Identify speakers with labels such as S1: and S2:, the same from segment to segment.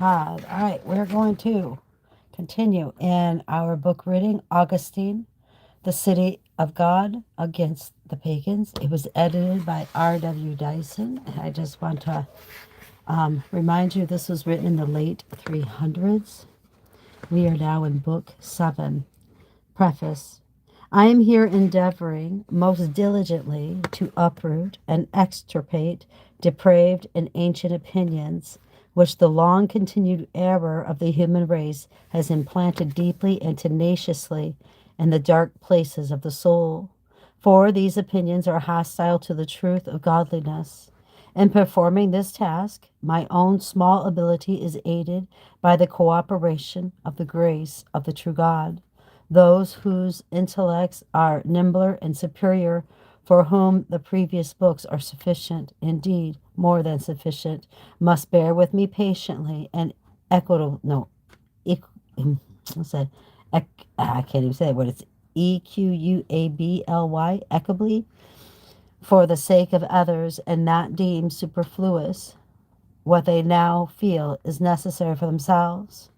S1: God. All right, we're going to continue in our book reading, Augustine, The City of God Against the Pagans. It was edited by R.W. Dyson. And I just want to remind you this was written in the late 300s. We are now in Book 7. Preface. I am here endeavoring most diligently to uproot and extirpate depraved and ancient opinions which the long continued error of the human race has implanted deeply and tenaciously in the dark places of the soul. For these opinions are hostile to the truth of godliness. In performing this task, my own small ability is aided by the cooperation of the grace of the true God. Those whose intellects are nimbler and superior, for whom the previous books are sufficient, indeed, more than sufficient, must bear with me patiently and equitable, no, what's that? I can't even say it, what it's Equably, equitably, for the sake of others, and not deem superfluous what they now feel is necessary for themselves.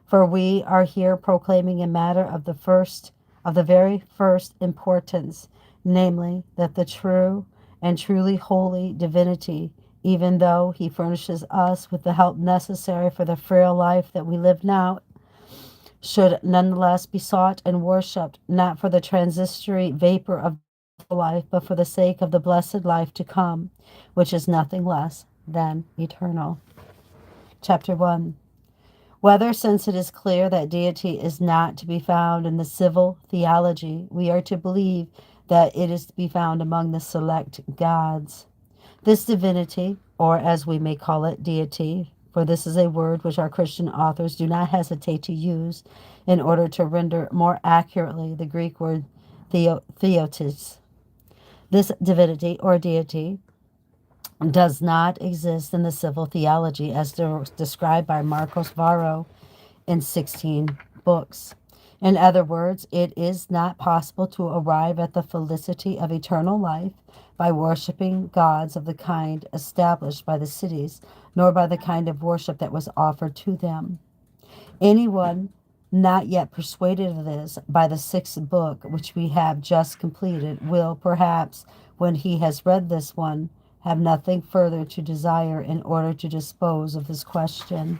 S1: For we are here proclaiming a matter of the very first importance, namely, that the true and truly holy divinity, even though he furnishes us with the help necessary for the frail life that we live now, should nonetheless be sought and worshipped, not for the transitory vapor of life, but for the sake of the blessed life to come, which is nothing less than eternal. Chapter 1. Whether, since it is clear that deity is not to be found in the civil theology, we are to believe that it is to be found among the select gods. This divinity, or as we may call it, deity, for this is a word which our Christian authors do not hesitate to use in order to render more accurately the Greek word theotis. This divinity or deity does not exist in the civil theology as described by Marcos Varro in 16 books. In other words, it is not possible to arrive at the felicity of eternal life by worshiping gods of the kind established by the cities, nor by the kind of worship that was offered to them. Anyone not yet persuaded of this by the sixth book, which we have just completed, will perhaps, when he has read this one, have nothing further to desire in order to dispose of this question.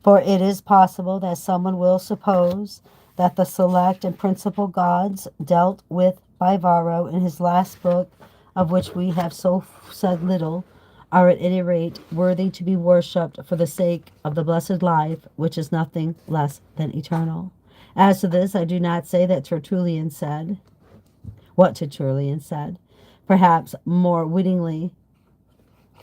S1: For it is possible that someone will suppose that the select and principal gods dealt with by Varro in his last book, of which we have so said little, are at any rate worthy to be worshipped for the sake of the blessed life, which is nothing less than eternal. As to this, I do not say that Tertullian said, what Tertullian said, perhaps more wittingly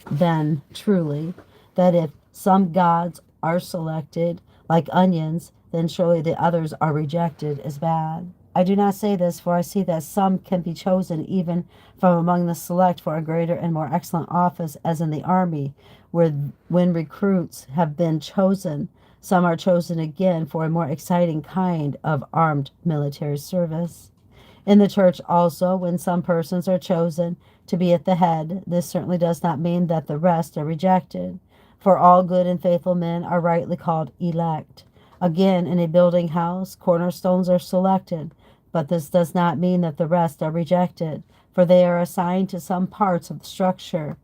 S1: than truly, that if some gods are selected like onions, then surely the others are rejected as bad. I do not say this, for I see that some can be chosen even from among the select for a greater and more excellent office, as in the army, where when recruits have been chosen, some are chosen again for a more exciting kind of armed military service. In the church also, when some persons are chosen to be at the head, this certainly does not mean that the rest are rejected, for all good and faithful men are rightly called elect. Again, in a building house, cornerstones are selected, but this does not mean that the rest are rejected, for they are assigned to some parts of the structure.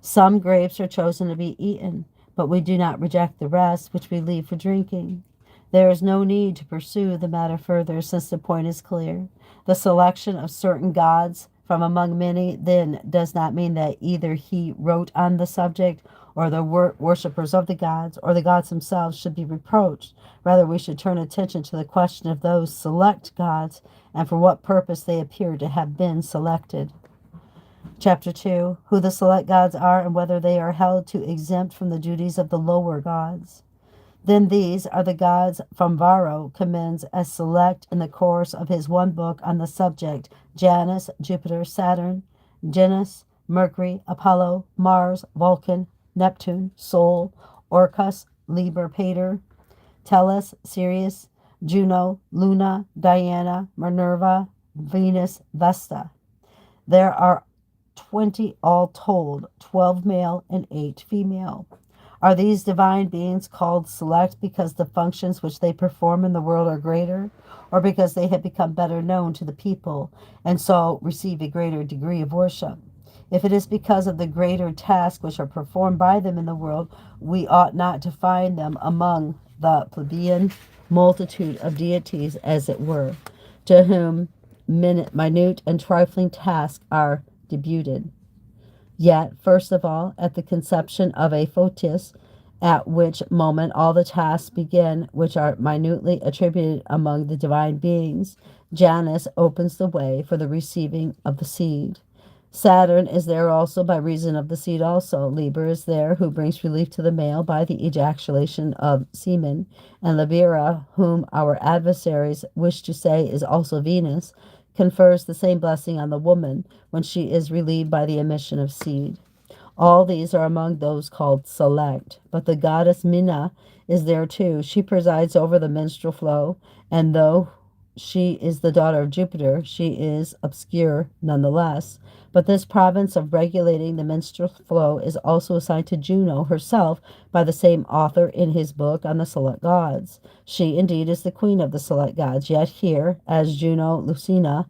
S1: Some grapes are chosen to be eaten, but we do not reject the rest, which we leave for drinking. There is no need to pursue the matter further, since the point is clear. The selection of certain gods from among many then does not mean that either he wrote on the subject, or the worshippers of the gods, or the gods themselves should be reproached. Rather, we should turn attention to the question of those select gods and for what purpose they appear to have been selected. Chapter 2. Who the select gods are and whether they are held to exempt from the duties of the lower gods. Then these are the gods from Varro commends as select in the course of his one book on the subject: Janus, Jupiter, Saturn, Genus, Mercury, Apollo, Mars, Vulcan, Neptune, Sol, Orcus, Liber Pater, Tellus, Sirius, Juno, Luna, Diana, Minerva, Venus, Vesta. There are 20 all told, 12 male and 8 female. Are these divine beings called select because the functions which they perform in the world are greater, or because they have become better known to the people and so receive a greater degree of worship? If it is because of the greater tasks which are performed by them in the world, we ought not to find them among the plebeian multitude of deities, as it were, to whom minute and trifling tasks are deputed. Yet, first of all, at the conception of a fotis, at which moment all the tasks begin which are minutely attributed among the divine beings, Janus opens the way for the receiving of the seed. Saturn is there also by reason of the seed also. Liber is there, who brings relief to the male by the ejaculation of semen, and Libera, whom our adversaries wish to say is also Venus, confers the same blessing on the woman when she is relieved by the emission of seed. All these are among those called select, but the goddess Mina is there too. She presides over the menstrual flow, and though she is the daughter of Jupiter, she is obscure nonetheless. But this province of regulating the menstrual flow is also assigned to Juno herself by the same author in his book on the select gods. She indeed is the queen of the select gods, yet here, as Juno Lucina,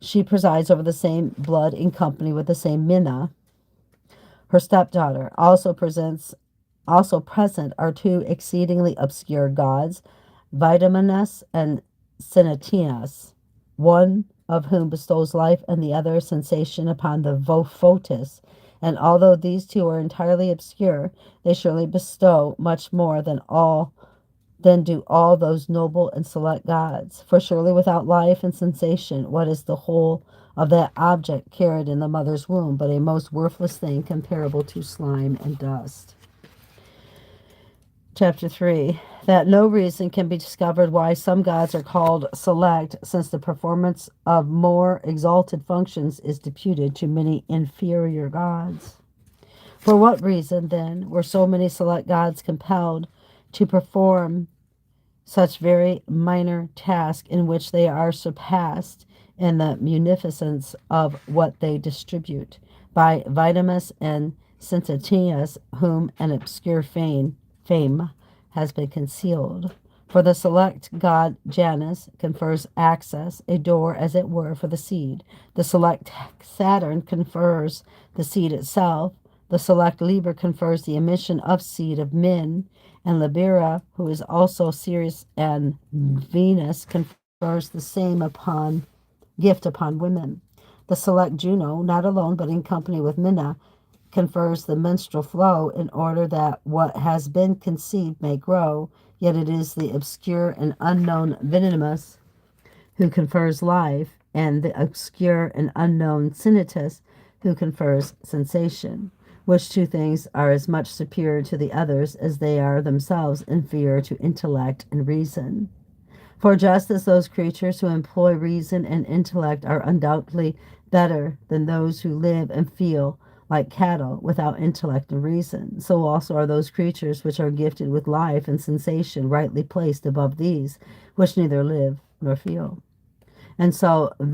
S1: she presides over the same blood in company with the same Mina, her stepdaughter. Also present are two exceedingly obscure gods, Vitaminus and Sinatinas, one of whom bestows life and the other sensation upon the Photis. And although these two are entirely obscure, they surely bestow much more than do all those noble and select gods. For surely without life and sensation, what is the whole of that object carried in the mother's womb but a most worthless thing comparable to slime and dust? Chapter 3. That no reason can be discovered why some gods are called select, since the performance of more exalted functions is deputed to many inferior gods. For what reason, then, were so many select gods compelled to perform such very minor tasks in which they are surpassed in the munificence of what they distribute by Vitamus and Sintatius, whom an obscure fame has been concealed? For the select god Janus confers access, a door as it were, for the seed. The select Saturn confers the seed itself. The select Liber confers the emission of seed of men, and Libera, who is also Ceres and Venus, confers the same gift upon women. The select Juno, not alone but in company with Minna, confers the menstrual flow in order that what has been conceived may grow, yet it is the obscure and unknown Venemus who confers life, and the obscure and unknown Sinitus who confers sensation, which two things are as much superior to the others as they are themselves inferior to intellect and reason. For just as those creatures who employ reason and intellect are undoubtedly better than those who live and feel like cattle without intellect and reason, so also are those creatures which are gifted with life and sensation rightly placed above these which neither live nor feel. And so why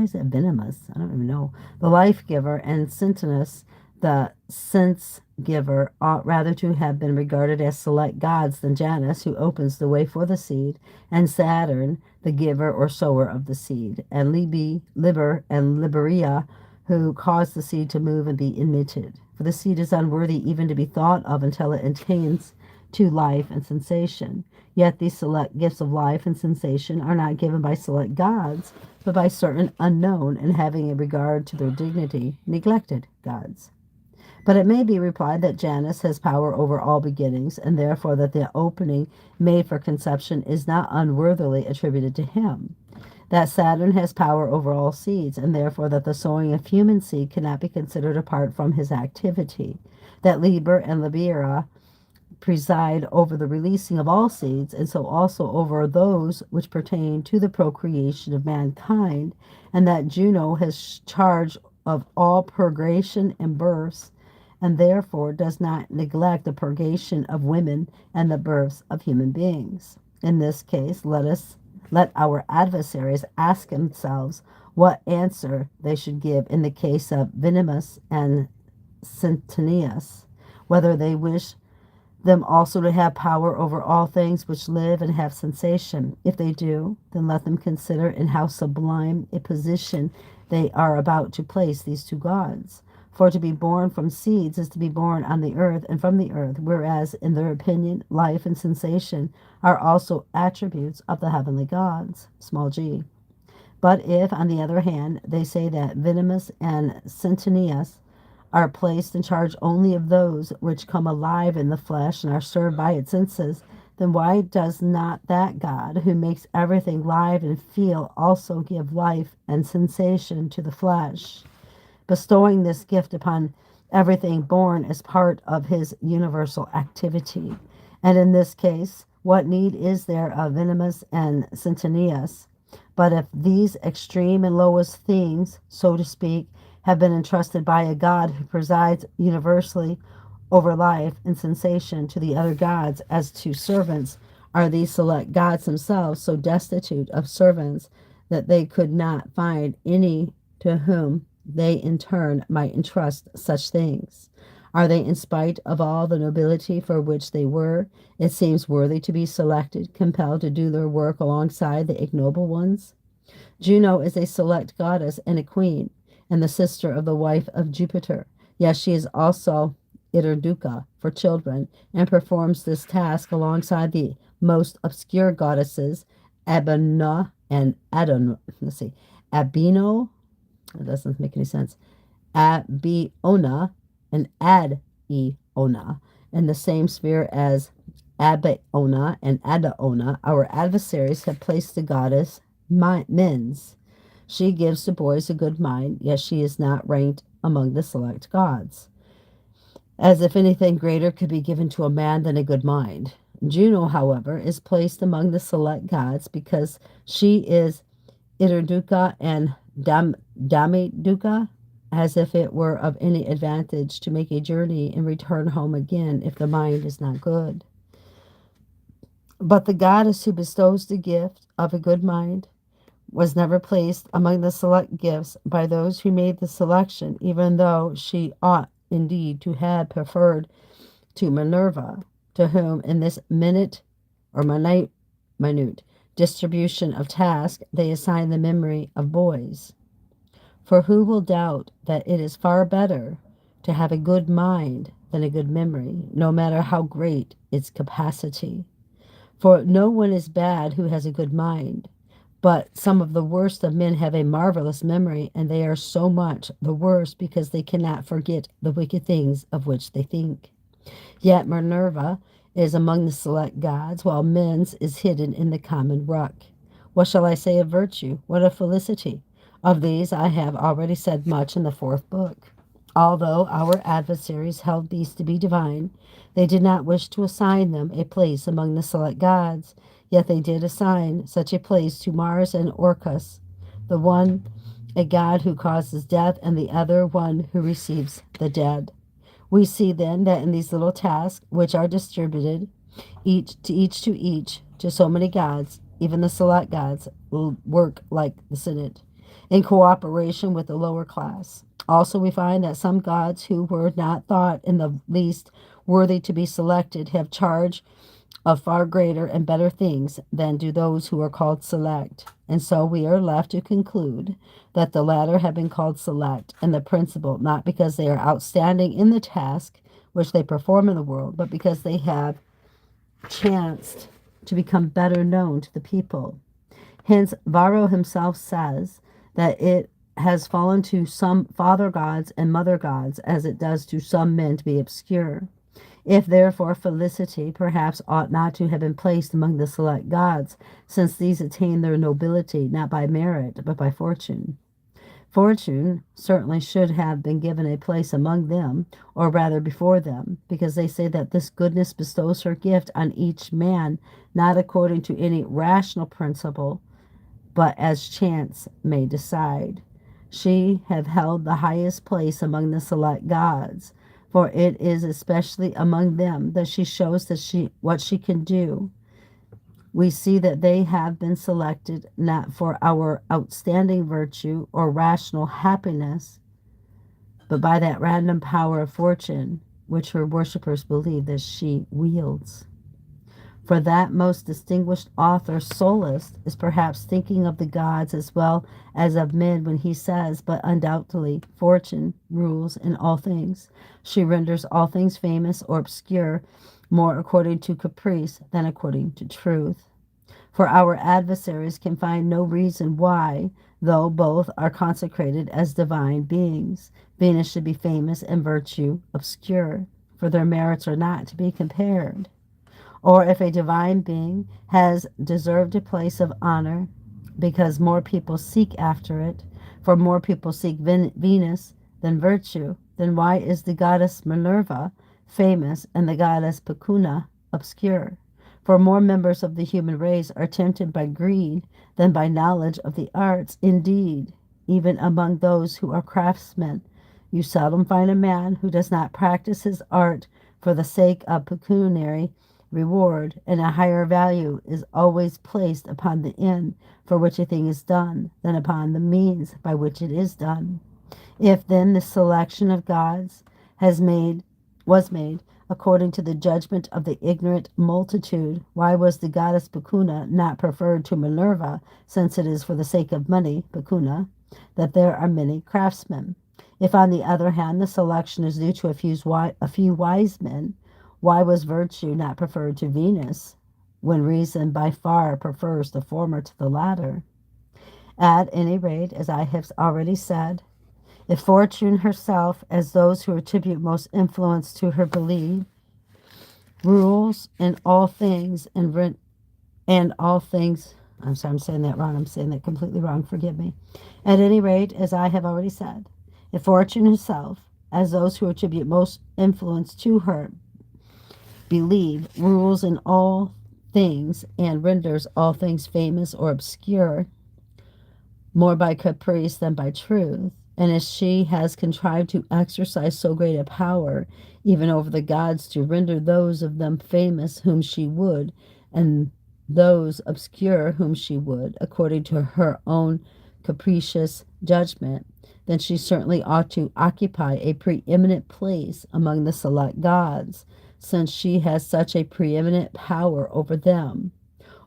S1: is it venomous? I don't even know. The life giver, and Sentinus, the sense giver, ought rather to have been regarded as select gods than Janus, who opens the way for the seed, and Saturn, the giver or sower of the seed, and Liber and Liberia, who cause the seed to move and be emitted. For the seed is unworthy even to be thought of until it attains to life and sensation. Yet these select gifts of life and sensation are not given by select gods, but by certain unknown and having a regard to their dignity, neglected gods. But it may be replied that Janus has power over all beginnings, and therefore that the opening made for conception is not unworthily attributed to him. That Saturn has power over all seeds, and therefore that the sowing of human seed cannot be considered apart from his activity. That Liber and Libera preside over the releasing of all seeds, and so also over those which pertain to the procreation of mankind, and that Juno has charge of all purgation and births, and therefore does not neglect the purgation of women and the births of human beings. In this case, let our adversaries ask themselves what answer they should give in the case of Venemus and Centenius. whether they wish them also to have power over all things which live and have sensation. If they do, then let them consider in how sublime a position they are about to place these two gods. For to be born from seeds is to be born on the earth and from the earth, whereas, in their opinion, life and sensation are also attributes of the heavenly gods, small g. But if, on the other hand, they say that venomous and centenias are placed in charge only of those which come alive in the flesh and are served by its senses, then why does not that God, who makes everything live and feel, also give life and sensation to the flesh, bestowing this gift upon everything born as part of his universal activity? And in this case, what need is there of venomous and centenias? But if these extreme and lowest things, so to speak, have been entrusted by a God who presides universally over life and sensation to the other gods as to servants, are these select gods themselves so destitute of servants that they could not find any to whom they in turn might entrust such things? Are they, in spite of all the nobility for which they were, it seems, worthy to be selected, compelled to do their work alongside the ignoble ones? Juno is a select goddess and a queen, and the sister of the wife of Jupiter. Yes, she is also Iderduca for children, and performs this task alongside the most obscure goddesses, Abina and Adon. Let's see, Abino. That doesn't make any sense. Abiona and Adiona, in the same sphere as Abiona and Adaona. Our adversaries have placed the goddess Mens. She gives to boys a good mind, yet she is not ranked among the select gods, as if anything greater could be given to a man than a good mind. Juno, however, is placed among the select gods because she is Iderduca and Damiduca, as if it were of any advantage to make a journey and return home again if the mind is not good. But the goddess who bestows the gift of a good mind was never placed among the select gifts by those who made the selection, even though she ought indeed to have preferred to Minerva, to whom in this minute distribution of task they assign the memory of boys. For who will doubt that it is far better to have a good mind than a good memory, no matter how great its capacity? For no one is bad who has a good mind, but some of the worst of men have a marvelous memory, and they are so much the worse because they cannot forget the wicked things of which they think. Yet Minerva is among the select gods, while Mens is hidden in the common ruck. What shall I say of virtue? What of felicity? Of these I have already said much in the fourth book. Although our adversaries held these to be divine, they did not wish to assign them a place among the select gods, yet they did assign such a place to Mars and Orcus, the one a god who causes death, and the other one who receives the dead. We see then that in these little tasks, which are distributed each to so many gods, even the select gods will work like the Senate, in cooperation with the lower class. Also, we find that some gods who were not thought in the least worthy to be selected have charge of far greater and better things than do those who are called select. And so we are left to conclude that the latter have been called select and the principal, not because they are outstanding in the task which they perform in the world, but because they have chanced to become better known to the people. Hence, Varro himself says that it has fallen to some father gods and mother gods, as it does to some men, to be obscure. If therefore felicity perhaps ought not to have been placed among the select gods, since these attain their nobility not by merit but by fortune. Fortune certainly should have been given a place among them, or rather before them, because they say that this goodness bestows her gift on each man, not according to any rational principle, but as chance may decide. She have held the highest place among the select gods, for it is especially among them that she shows that what she can do. We see that they have been selected not for our outstanding virtue or rational happiness, but by that random power of fortune, which her worshippers believe that she wields. For that most distinguished author, Sallust, is perhaps thinking of the gods as well as of men when he says, but undoubtedly, fortune rules in all things. She renders all things famous or obscure more according to caprice than according to truth. For our adversaries can find no reason why, though both are consecrated as divine beings, Venus should be famous and virtue obscure, for their merits are not to be compared. Or if a divine being has deserved a place of honor because more people seek after it, for more people seek Venus than virtue, then why is the goddess Minerva famous and the goddess Pacuna obscure? For more members of the human race are tempted by greed than by knowledge of the arts. Indeed, even among those who are craftsmen, you seldom find a man who does not practice his art for the sake of pecuniary reward, and a higher value is always placed upon the end for which a thing is done than upon the means by which it is done. If then the selection of gods was made according to the judgment of the ignorant multitude, why was the goddess Pacuna not preferred to Minerva, since it is for the sake of money, Pacuna, that there are many craftsmen? If, on the other hand, the selection is due to a few wise men, why was virtue not preferred to Venus, when reason by far prefers the former to the latter? At any rate, as I have already said, if fortune herself, as those who attribute most influence to her believe, rules in all things and all things, I'm sorry, I'm saying that wrong. I'm saying that completely wrong. Forgive me. At any rate, as I have already said, if fortune herself, as those who attribute most influence to her believe, rules in all things and renders all things famous or obscure, more by caprice than by truth, and as she has contrived to exercise so great a power even over the gods to render those of them famous whom she would, and those obscure whom she would, according to her own capricious judgment, then she certainly ought to occupy a preeminent place among the select gods, since she has such a preeminent power over them.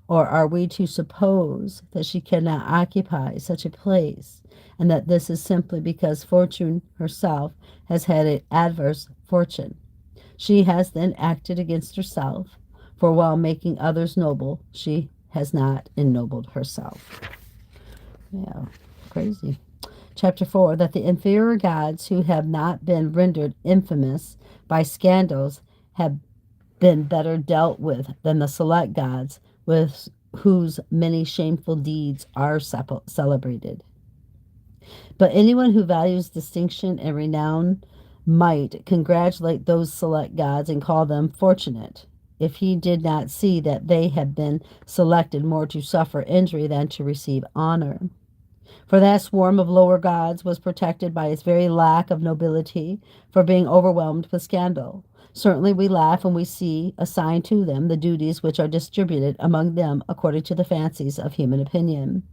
S1: Or are we to suppose that she cannot occupy such a place, and that this is simply because fortune herself has had an adverse fortune? She has then acted against herself, for while making others noble, she has not ennobled herself. Yeah, crazy. Chapter 4, that the inferior gods who have not been rendered infamous by scandals have been better dealt with than the select gods with whose many shameful deeds are celebrated. But anyone who values distinction and renown might congratulate those select gods and call them fortunate, if he did not see that they have been selected more to suffer injury than to receive honor. For that swarm of lower gods was protected by its very lack of nobility for being overwhelmed with scandal. Certainly we laugh when we see assigned to them the duties which are distributed among them according to the fancies of human opinion.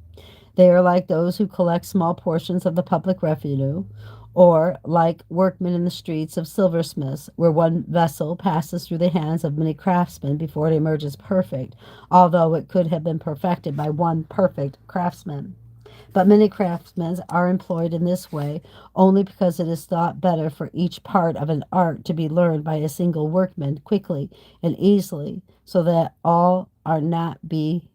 S1: They are like those who collect small portions of the public revenue, or like workmen in the streets of silversmiths, where one vessel passes through the hands of many craftsmen before it emerges perfect, although it could have been perfected by one perfect craftsman. But many craftsmen are employed in this way only because it is thought better for each part of an art to be learned by a single workman quickly and easily, so that all are not be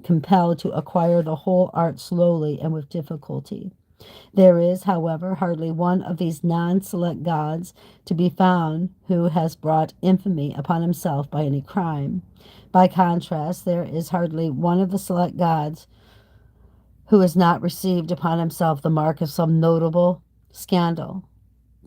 S1: compelled to acquire the whole art slowly and with difficulty. There is, however, hardly one of these non-select gods to be found who has brought infamy upon himself by any crime. By contrast, there is hardly one of the select gods who has not received upon himself the mark of some notable scandal.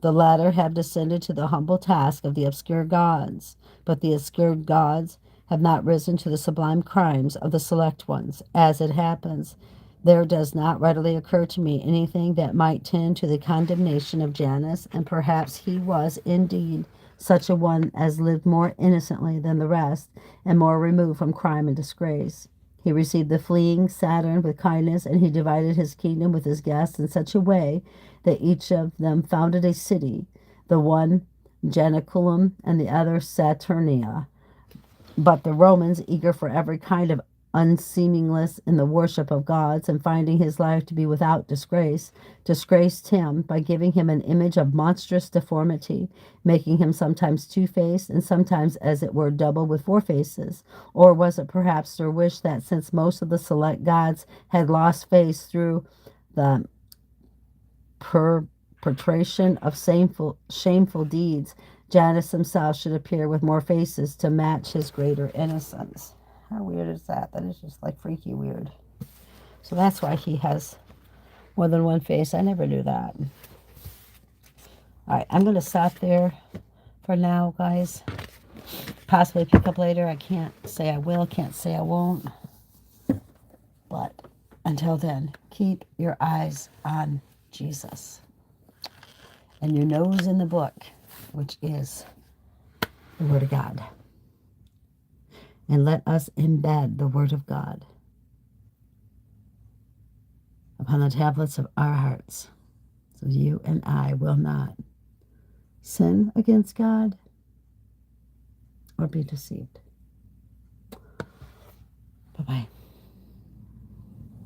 S1: The latter have descended to the humble task of the obscure gods, but the obscure gods have not risen to the sublime crimes of the select ones. As it happens, there does not readily occur to me anything that might tend to the condemnation of Janus, and perhaps he was indeed such a one as lived more innocently than the rest, and more removed from crime and disgrace. He received the fleeing Saturn with kindness, and he divided his kingdom with his guests in such a way that each of them founded a city, the one Janiculum, and the other Saturnia. But the Romans, eager for every kind of unseemliness in the worship of gods, and finding his life to be without disgrace, disgraced him by giving him an image of monstrous deformity, making him sometimes two-faced, and sometimes, as it were, double with four faces. Or was it perhaps their wish that, since most of the select gods had lost face through the perpetration of shameful deeds, Janus himself should appear with more faces to match his greater innocence? How weird is that? That is just like freaky weird. So that's why he has more than one face. I never knew that. All right, I'm going to stop there for now, guys. Possibly pick up later. I can't say I will, can't say I won't. But until then, keep your eyes on Jesus and your nose in the book, which is the Word of God. And let us embed the Word of God upon the tablets of our hearts, so you and I will not sin against God or be deceived.